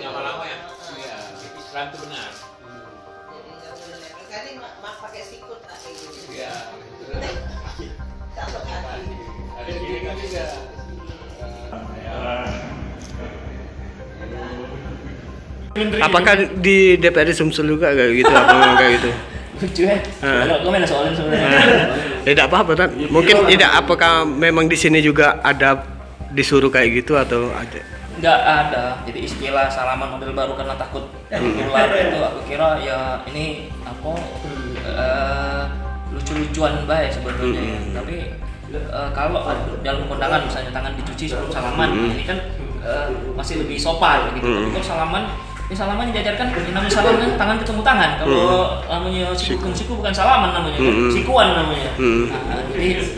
Lama-lama ya. Iya. Islam itu benar. Jadi nggak boleh. Kali mak pakai sikut tak kayak gini. Iya. Kalau kaki. Ada gini kan juga. Apakah di DPRD Sumsel juga kayak gitu? Apa memang kayak gitu? Lucu ya. Kalau gue main soalnya sebenarnya. Tidak apa-apa kan? Mungkin tidak. Apakah memang di sini juga ada disuruh kayak gitu atau ada? Nggak ada. Jadi istilah salaman model baru karena takut tular itu aku kira ya ini apa lucu-lucuan baik sebetulnya. Ya. Tapi kalau dalam kondangan misalnya tangan dicuci sebelum salaman, ini kan masih lebih sopan gitu. Tapi kalau salaman, ini salaman yang diajarkan namanya salaman tangan ketemu tangan. Kalau namanya siku bukan salaman namanya, sikuan namanya. Nah, jadi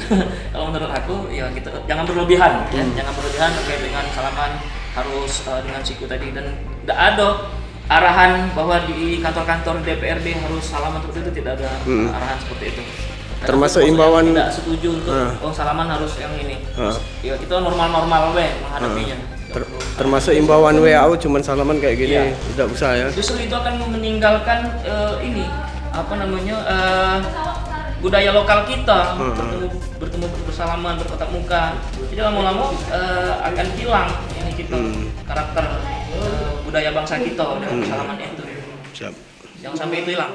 kalau menurut aku ya kita jangan berlebihan, ya. Jangan berlebihan terkait dengan salaman harus dengan siku tadi, dan tidak ada arahan bahwa di kantor-kantor DPRD harus salaman seperti itu, tidak ada arahan seperti itu. Termasuk imbauan tidak setuju untuk salaman harus yang ini. Ya kita normal-normal menghadapinya. Termasuk imbauan WHO cuman salaman kayak gini, Iya. tidak usah ya. Justru itu akan meninggalkan ini apa namanya budaya lokal kita, bertemu bersalaman, bertatap muka. Jadi lama-lama akan hilang ini kita karakter budaya bangsa kita dengan salaman itu. Siap. Jangan sampai itu hilang.